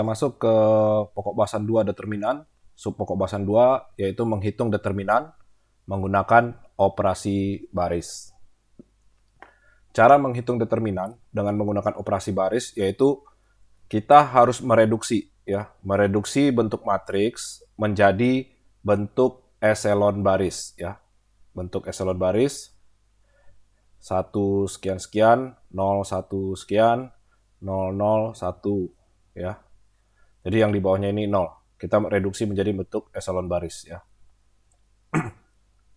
Kita masuk ke pokok bahasan 2 determinan. Sub pokok bahasan 2 yaitu menghitung determinan menggunakan operasi baris. Cara menghitung determinan dengan menggunakan operasi baris yaitu kita harus mereduksi bentuk matriks menjadi bentuk eselon baris ya. Bentuk eselon baris 1 sekian sekian, 0 1 sekian, 0 0 1 ya. Jadi yang di bawahnya ini 0. Kita reduksi menjadi bentuk eselon baris ya.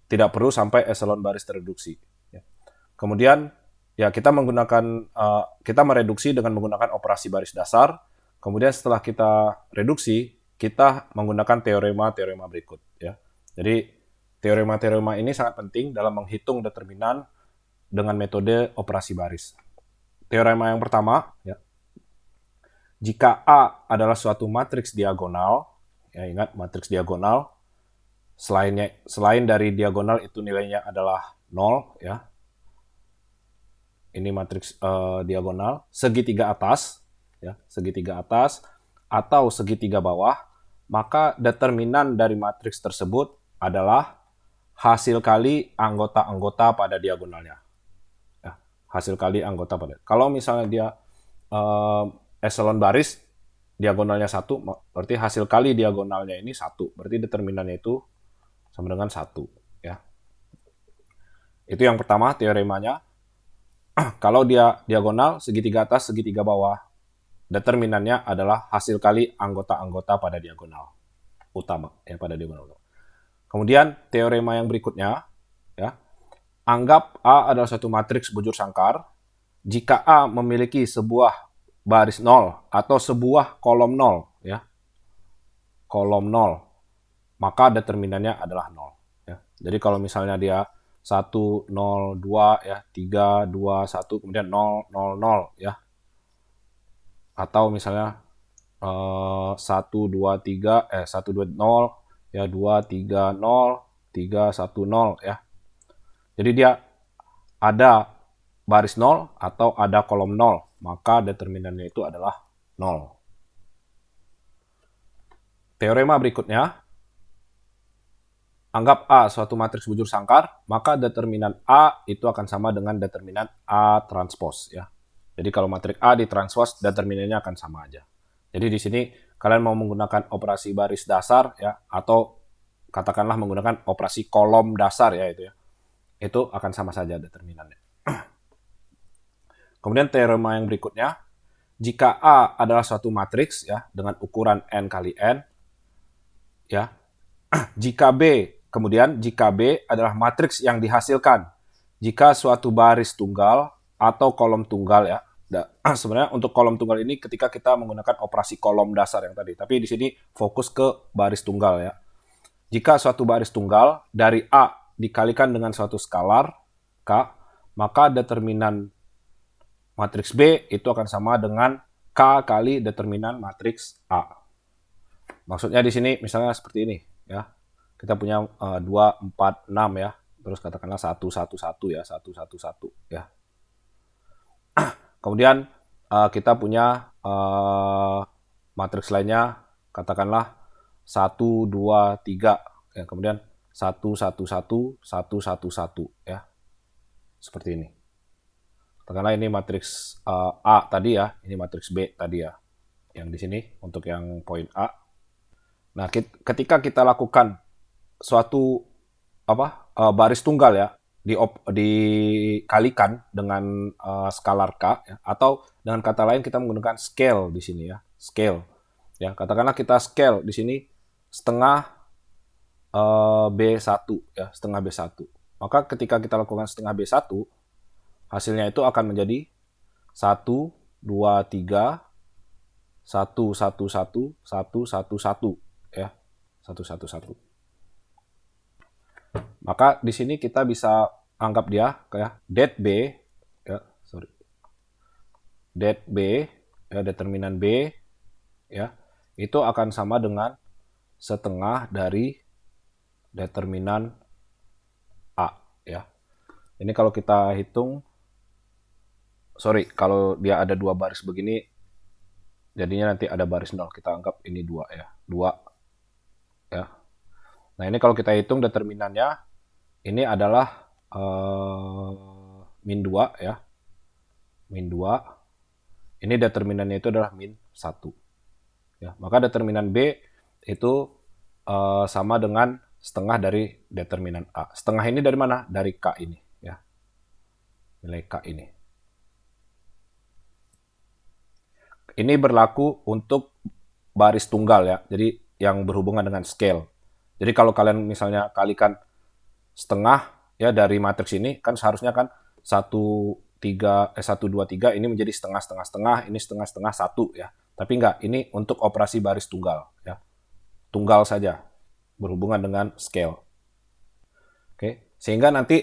Tidak perlu sampai eselon baris tereduksi. Ya. Kemudian ya kita mereduksi dengan menggunakan operasi baris dasar. Kemudian setelah kita reduksi, kita menggunakan teorema-teorema berikut ya. Jadi teorema-teorema ini sangat penting dalam menghitung determinan dengan metode operasi baris. Teorema yang pertama ya. Jika A adalah suatu matriks diagonal, ya ingat matriks diagonal, selain dari diagonal itu nilainya adalah 0 ya. Ini matriks diagonal, segitiga atas ya, segitiga atas atau segitiga bawah, maka determinan dari matriks tersebut adalah hasil kali anggota-anggota pada diagonalnya. Ya, hasil kali anggota pada. Kalau misalnya dia eselon baris diagonalnya 1, berarti hasil kali diagonalnya ini 1. Berarti determinannya itu sama dengan 1 ya. Itu yang pertama teoremanya. Kalau dia diagonal segitiga atas segitiga bawah, determinannya adalah hasil kali anggota-anggota pada diagonal utama ya, pada diagonal utama. Kemudian teorema yang berikutnya ya. Anggap A adalah suatu matriks bujur sangkar. Jika A memiliki sebuah baris 0 atau sebuah kolom 0 ya. Kolom 0, maka determinannya adalah 0 ya. Jadi kalau misalnya dia 1 0 2 ya, 3 2 1 kemudian 0 0 0 ya. Atau misalnya 1 2 3 1 2 0 ya, 2 3 0 3 1 0 ya. Jadi dia ada baris 0 atau ada kolom 0, maka determinannya itu adalah 0. Teorema berikutnya, anggap A suatu matriks bujur sangkar, maka determinan A itu akan sama dengan determinan A transpos ya. Jadi kalau matriks A ditranspos, determinannya akan sama aja. Jadi di sini kalian mau menggunakan operasi baris dasar ya, atau katakanlah menggunakan operasi kolom dasar ya itu ya. Itu akan sama saja determinannya. Kemudian teorema yang berikutnya, jika A adalah suatu matriks ya dengan ukuran n kali n ya. Jika B adalah matriks yang dihasilkan jika suatu baris tunggal atau kolom tunggal ya. Sebenarnya untuk kolom tunggal ini ketika kita menggunakan operasi kolom dasar yang tadi, tapi di sini fokus ke baris tunggal ya. Jika suatu baris tunggal dari A dikalikan dengan suatu skalar K, maka determinan matriks B itu akan sama dengan K kali determinan matriks A. Maksudnya di sini misalnya seperti ini ya. Kita punya 2 4 6 ya. Terus katakanlah 1 1 1 ya, 1 1 1 ya. Kemudian kita punya matriks lainnya katakanlah 1 2 3 ya, kemudian 1 1 1 1 1 1 ya. Seperti ini. Katakanlah ini matriks A tadi ya, ini matriks B tadi ya. Yang di sini untuk yang poin A. Nah, ketika kita lakukan suatu baris tunggal ya, dikalikan dengan skalar K ya, atau dengan kata lain kita menggunakan scale di sini ya, scale. Ya, katakanlah kita scale di sini setengah B1 ya, setengah B1. Maka ketika kita lakukan setengah B1, hasilnya itu akan menjadi 1 2 3 1 1 1 1 1 1 1 ya. 1 1 1. Maka di sini kita bisa anggap dia kayak det B ya, det B ya, determinan B ya, itu akan sama dengan setengah dari determinan A ya. Ini kalau kita hitung, kalau dia ada 2 baris begini Jadinya nanti ada baris 0. Kita anggap ini 2 ya. 2 ya. Nah, ini kalau kita hitung determinannya, ini adalah min 2 ya. Min 2. Ini determinannya itu adalah min 1. Ya, maka determinan B itu sama dengan setengah dari determinan A. Setengah ini dari mana? Dari K ini. Ya. Nilai K ini. Ini berlaku untuk baris tunggal ya. Jadi yang berhubungan dengan scale. Jadi kalau kalian misalnya kalikan setengah ya dari matriks ini, kan seharusnya kan 1, 2, 3 ini menjadi setengah, setengah, setengah, ini setengah, setengah, 1 ya. Tapi enggak, ini untuk operasi baris tunggal ya. Tunggal saja berhubungan dengan scale. Oke, sehingga nanti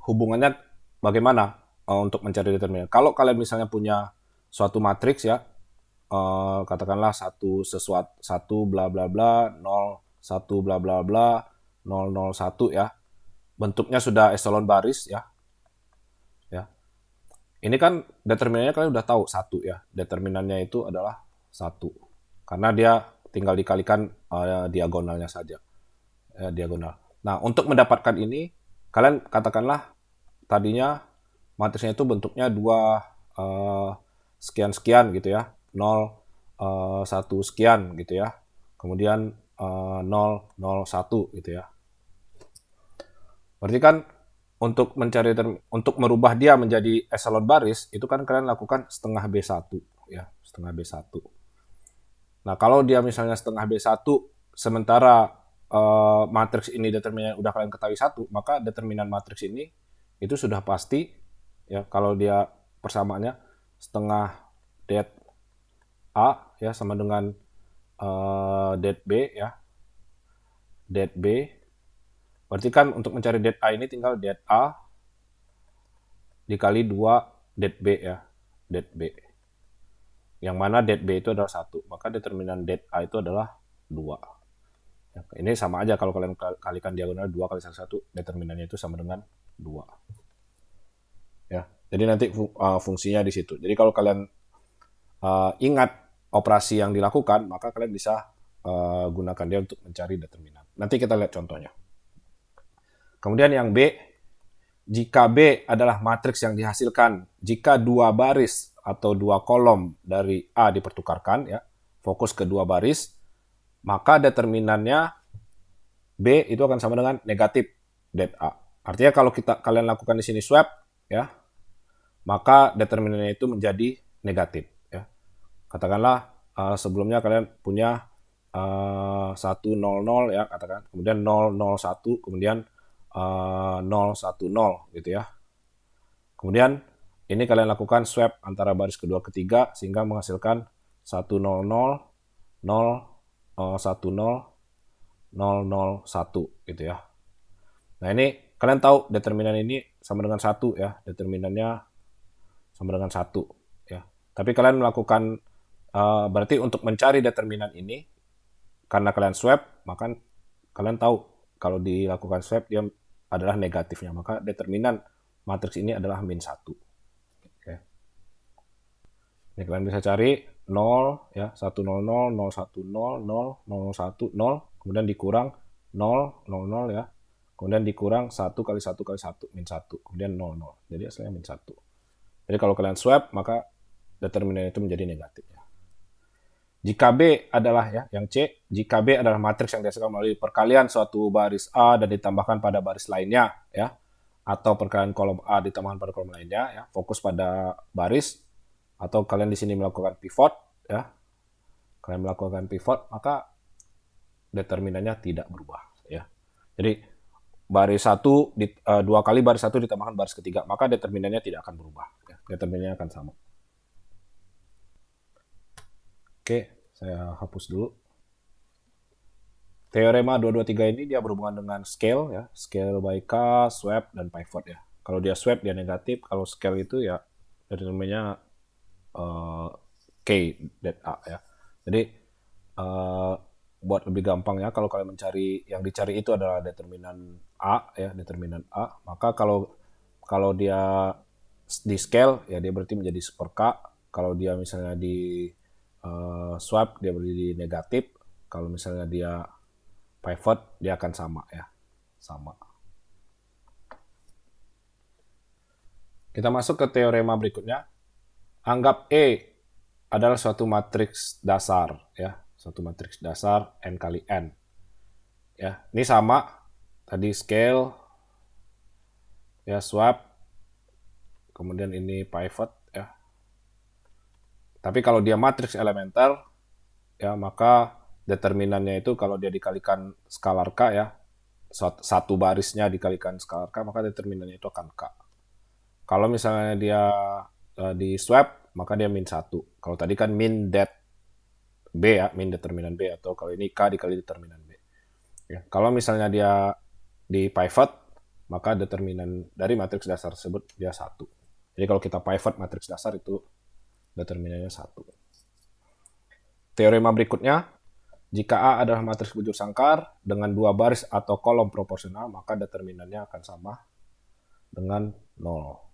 hubungannya bagaimana untuk mencari determinan. Kalau kalian misalnya punya suatu matriks ya, katakanlah satu bla bla bla 0 1 bla bla bla 0 0 1 ya. Bentuknya sudah eselon baris ya. Ya. Ini kan determinannya kalian udah tahu 1 ya. Determinannya itu adalah 1. Karena dia tinggal dikalikan diagonalnya saja. Diagonal. Nah, untuk mendapatkan ini, kalian katakanlah tadinya matriksnya itu bentuknya 2 sekian-sekian gitu ya. 0, 1 sekian gitu ya. Kemudian 0, 0, 1 gitu ya. Berarti kan untuk merubah dia menjadi eselon baris, itu kan kalian lakukan setengah B1 ya, setengah B1. Nah, kalau dia misalnya setengah B1 sementara matriks ini determinan udah kalian ketahui 1, maka determinan matriks ini itu sudah pasti ya kalau dia persamaannya setengah det A ya sama dengan det B ya. Det B. Berarti kan untuk mencari det A ini tinggal det A dikali 2 det B ya. Det B. Yang mana det B itu adalah 1. Maka determinan det A itu adalah 2. Ya, ini sama aja kalau kalian kalikan diagonal 2 kali 1, determinannya itu sama dengan 2. Ya, jadi nanti fungsinya di situ. Jadi kalau kalian ingat operasi yang dilakukan, maka kalian bisa gunakan dia untuk mencari determinan. Nanti kita lihat contohnya. Kemudian yang B, jika B adalah matriks yang dihasilkan jika 2 baris atau 2 kolom dari A dipertukarkan, ya, fokus ke 2 baris, maka determinannya B itu akan sama dengan negatif det A. Artinya kalau kalian lakukan di sini swap, ya, maka determinannya itu menjadi negatif. Ya. Katakanlah sebelumnya kalian punya 100 ya, katakan, kemudian 001, kemudian 010 gitu ya. Kemudian ini kalian lakukan swap antara baris kedua ketiga sehingga menghasilkan 100 101 gitu ya. Nah, ini kalian tahu determinan ini sama dengan 1 ya. Determinannya sama dengan 1 ya. Tapi kalian melakukan berarti untuk mencari determinan ini karena kalian swap, maka kalian tahu kalau dilakukan swap dia adalah negatifnya. Maka determinan matriks ini adalah min 1. Oke. Ini kalian bisa cari 0 ya, 100 010 0 0 010 0, kemudian dikurang 0 00 ya. Kemudian dikurang 1 kali 1 kali 1 min 1, kemudian 00. Jadi hasilnya min 1. Jadi kalau kalian swap, maka determinan itu menjadi negatif ya. Jika B adalah ya, yang C, jika B adalah matriks yang dihasilkan melalui perkalian suatu baris A dan ditambahkan pada baris lainnya ya, atau perkalian kolom A ditambahkan pada kolom lainnya ya, fokus pada baris, atau kalian di sini melakukan pivot ya. Kalian melakukan pivot, maka determinannya tidak berubah ya. Jadi baris 1 2 kali baris 1 ditambahkan baris ketiga, maka determinannya tidak akan berubah ya. Determinannya akan sama. Oke, saya hapus dulu. Teorema 223 ini dia berhubungan dengan scale ya, scale by K, swap dan pivot ya. Kalau dia swap dia negatif, kalau scale itu ya determinannya K det A ya. Jadi buat lebih gampang ya, kalau kalian mencari yang dicari itu adalah determinan A ya, determinan A, maka kalau dia di scale ya dia berarti menjadi 1/K. Kalau dia misalnya di swap dia berdiri di negatif, kalau misalnya dia pivot dia akan sama ya, sama. Kita masuk ke teorema berikutnya. Anggap E adalah suatu matriks dasar ya, suatu matriks dasar n kali n. Ya, ini sama tadi scale ya, swap, kemudian ini pivot ya. Tapi kalau dia matriks elementer ya, maka determinannya itu kalau dia dikalikan skalar K ya, satu barisnya dikalikan skalar K, maka determinannya itu akan K. Kalau misalnya dia di swap, maka dia min 1. Kalau tadi kan min det B ya, min determinan B, atau kalau ini K dikali determinan B. Ya, kalau misalnya dia di pivot, maka determinan dari matriks dasar tersebut dia 1. Jadi kalau kita pivot matriks dasar itu determinannya 1. Teorema berikutnya, jika A adalah matriks bujur sangkar dengan 2 baris atau kolom proporsional, maka determinannya akan sama dengan 0.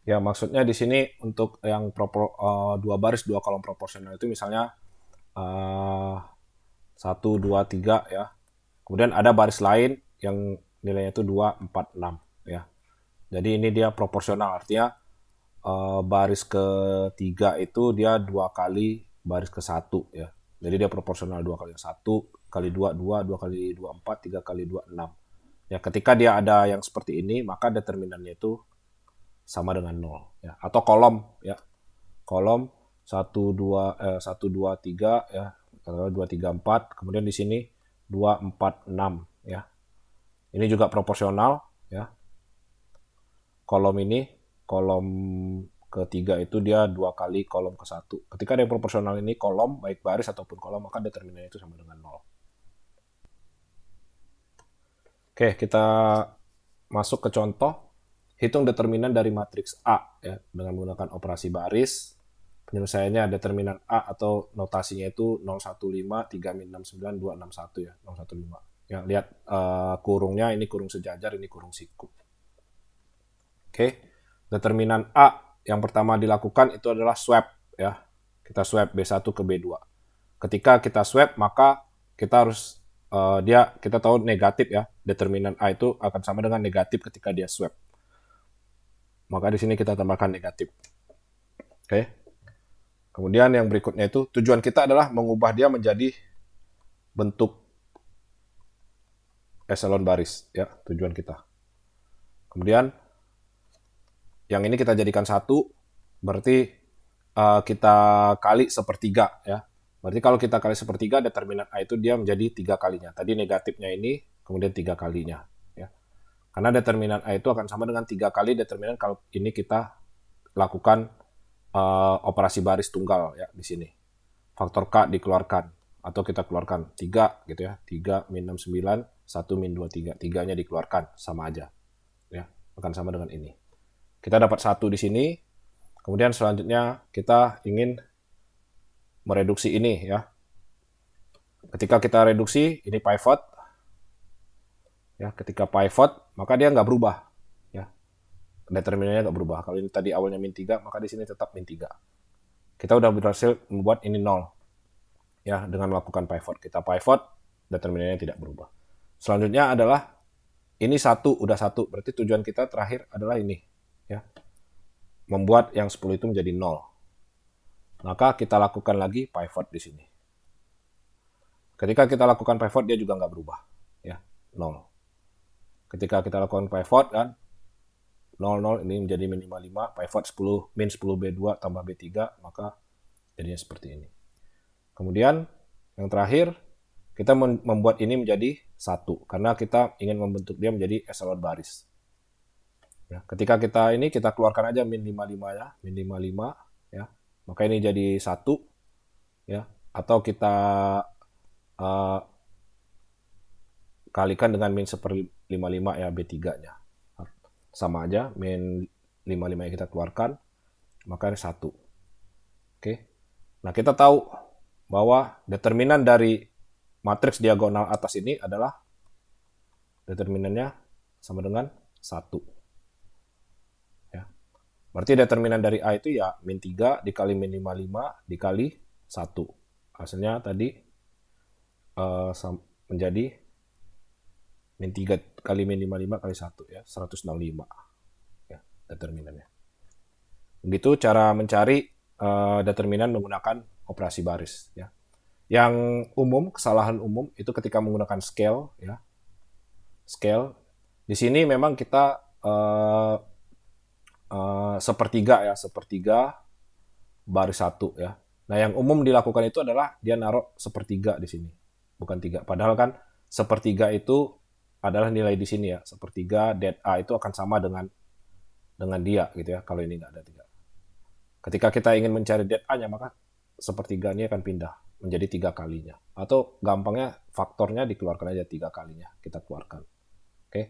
Ya, maksudnya di sini untuk yang 2 baris 2 kolom proporsional itu misalnya 1, 2, 3 ya. Kemudian ada baris lain yang nilainya itu 2, 4, 6 ya. Jadi ini dia proporsional, artinya baris ketiga itu dia 2 kali baris ke 1 ya. Jadi dia proporsional 2 kali 1 kali 2, 2, 2 kali 2, 4, 3 kali 2, 6. Ya, ketika dia ada yang seperti ini, maka determinannya itu sama dengan 0 ya, atau kolom ya, kolom 1 2 3 ya, 2 3 4, kemudian di sini 2 4 6 ya, ini juga proporsional ya. Kolom ini, kolom ketiga itu dia 2 kali kolom ke 1. Ketika dia proporsional ini kolom baik baris ataupun kolom, maka determinannya itu sama dengan 0. Oke, kita masuk ke contoh. Hitung determinan dari matriks A ya, dengan menggunakan operasi baris. Penyelesaiannya determinan A atau notasinya itu 015 3 min 69 261 ya, 015. Ya, lihat kurungnya, ini kurung sejajar, ini kurung siku. Oke. Determinan A yang pertama dilakukan itu adalah swap ya. Kita swap B1 ke B2. Ketika kita swap, maka kita harus kita tahu negatif ya. Determinan A itu akan sama dengan negatif ketika dia swap. Maka di sini kita tambahkan negatif. Oke. Kemudian yang berikutnya itu tujuan kita adalah mengubah dia menjadi bentuk eselon baris ya, tujuan kita. Kemudian yang ini kita jadikan 1, berarti kita kali sepertiga ya. Berarti kalau kita kali sepertiga, determinan A itu dia menjadi 3 kalinya. Tadi negatifnya ini, kemudian 3 kalinya. Karena determinan A itu akan sama dengan 3 kali determinan kalau ini kita lakukan operasi baris tunggal ya di sini. Faktor K dikeluarkan atau kita keluarkan 3 gitu ya. 3 min 69, 1 min 23. 3-nya dikeluarkan sama aja. Ya, akan sama dengan ini. Kita dapat 1 di sini. Kemudian selanjutnya kita ingin mereduksi ini ya. Ketika kita reduksi, ini pivot. Ya, ketika pivot, maka dia nggak berubah. Ya. Determinannya nggak berubah. Kalau ini tadi awalnya min 3, maka di sini tetap min 3. Kita udah berhasil membuat ini 0. Ya, dengan melakukan pivot. Kita pivot, determinannya tidak berubah. Selanjutnya adalah ini 1, udah 1. Berarti tujuan kita terakhir adalah ini. Ya. Membuat yang 10 itu menjadi 0. Maka kita lakukan lagi pivot di sini. Ketika kita lakukan pivot, dia juga nggak berubah. Ya, 0. Ketika kita lakukan pivot kan 00 ini menjadi min 55, pivot 10 min 10 B2 tambah B3, maka jadinya seperti ini. Kemudian yang terakhir kita membuat ini menjadi 1 karena kita ingin membentuk dia menjadi eselon baris. Ya, ketika kita ini kita keluarkan aja min 55 ya, min 55 ya. Maka ini jadi 1 ya, atau kita kalikan dengan min 1/55 ya, B3-nya. Sama aja, min 55 yang kita keluarkan, maka ini 1. Oke. Nah, kita tahu bahwa determinan dari matriks diagonal atas ini adalah determinannya sama dengan 1. Ya. Berarti determinan dari A itu ya min 3 dikali min 55 dikali 1. Hasilnya tadi menjadi min 3 kali min 55 kali 1 ya, 165 ya determinannya. Begitu cara mencari determinan menggunakan operasi baris ya. Yang umum, kesalahan umum itu ketika menggunakan scale ya. Scale. Di sini memang kita sepertiga ya, sepertiga baris 1 ya. Nah, yang umum dilakukan itu adalah dia naruh sepertiga di sini, bukan 3. Padahal kan sepertiga itu adalah nilai di sini ya. Sepertiga det A itu akan sama dengan dia gitu ya, kalau ini nggak ada 3. Ketika kita ingin mencari det A-nya, maka sepertiga ini akan pindah menjadi 3 kalinya. Atau gampangnya faktornya dikeluarkan aja 3 kalinya, kita keluarkan. Oke,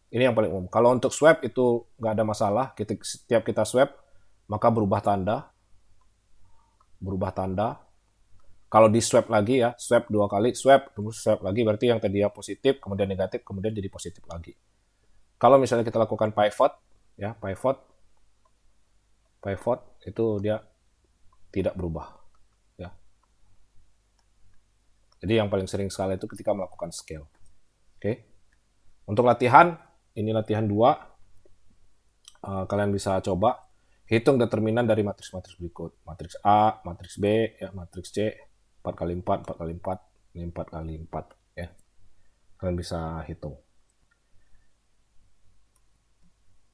ini yang paling umum. Kalau untuk swap itu nggak ada masalah. Setiap kita swap, maka berubah tanda. Kalau di swap lagi ya, swap 2 kali, swap, terus swap lagi, berarti yang tadi ya positif, kemudian negatif, kemudian jadi positif lagi. Kalau misalnya kita lakukan pivot, ya pivot itu dia tidak berubah. Ya. Jadi yang paling sering sekali itu ketika melakukan scale. Oke. Untuk latihan, ini latihan 2. Kalian bisa coba hitung determinan dari matriks-matriks berikut. Matriks A, matriks B, ya, matriks C, 4x4, 4x4, ini 4x4. Ya. Kalian bisa hitung.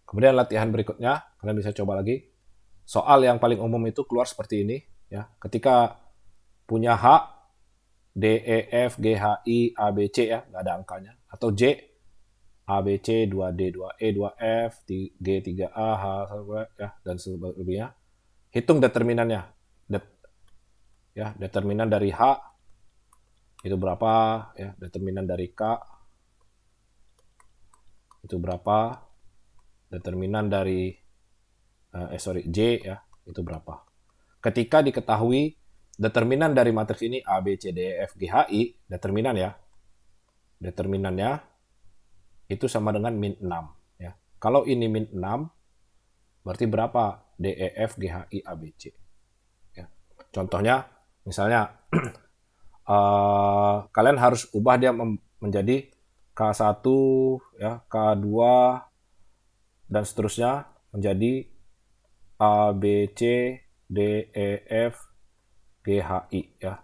Kemudian latihan berikutnya, kalian bisa coba lagi. Soal yang paling umum itu keluar seperti ini. Ya. Ketika punya H, D, E, F, G, H, I, A, B, C, ya, nggak ada angkanya. Atau J, A, B, C, 2D, 2E, 2F, G, 3A, H, ya, dan sebagainya. Hitung determinannya. Ya, determinan dari H itu berapa, ya, determinan dari K itu berapa, determinan dari J ya, itu berapa. Ketika diketahui determinan dari matriks ini A, B, C, D, E, F, G, H, I, determinan ya. Determinannya itu sama dengan min 6 ya. Kalau ini min 6 berarti berapa D, E, F, G, H, I, A, B, C. Ya. Contohnya misalnya kalian harus ubah dia menjadi K1 ya, K2 dan seterusnya menjadi A, B, C, D, E, F, G, H, I ya.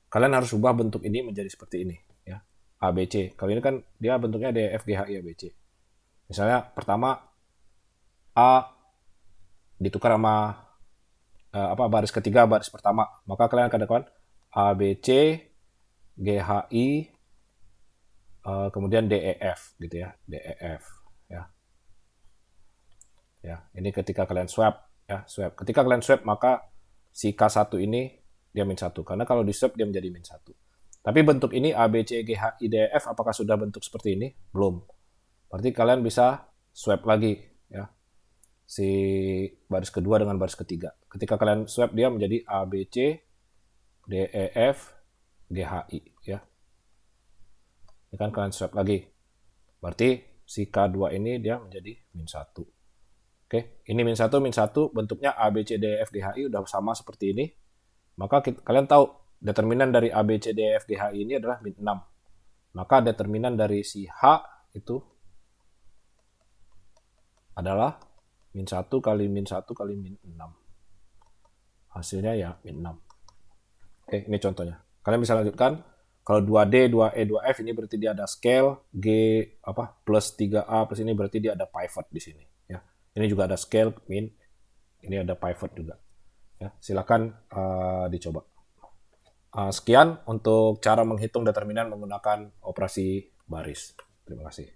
Kalian harus ubah bentuk ini menjadi seperti ini ya. A, B, C. Kalau ini kan dia bentuknya D, E, F, G, H, I, A, B, C. Misalnya pertama A ditukar sama baris ketiga baris pertama, maka kalian akan lakukan A, B, C, G, H, I, kemudian D, E, F gitu ya, D, E, F ya. Ya, ini ketika kalian swap ya, swap. Ketika kalian swap maka si K1 ini dia min 1 karena kalau di swap dia menjadi min 1. Tapi bentuk ini A, B, C, G, H, I, D, E, F apakah sudah bentuk seperti ini? Belum. Berarti kalian bisa swap lagi ya. Si baris kedua dengan baris ketiga. Ketika kalian swap dia menjadi A, B, C, D, E, F, G, H, I ya. Ini kan kalian swap lagi. Berarti si K2 ini dia menjadi min 1. Oke, ini min 1, bentuknya A, B, C, D, E, F, G, H, I udah sama seperti ini. Maka kalian tahu determinan dari A, B, C, D, E, F, G, H, I ini adalah min 6. Maka determinan dari si H itu adalah min 1 kali min 1 kali min 6. Hasilnya ya min 6. Oke, ini contohnya. Kalian bisa lanjutkan. Kalau 2D, 2E, 2F ini berarti dia ada scale. G plus 3A plus ini berarti dia ada pivot di sini. Ya. Ini juga ada scale, min. Ini ada pivot juga. Ya, silakan dicoba. Sekian untuk cara menghitung determinan menggunakan operasi baris. Terima kasih.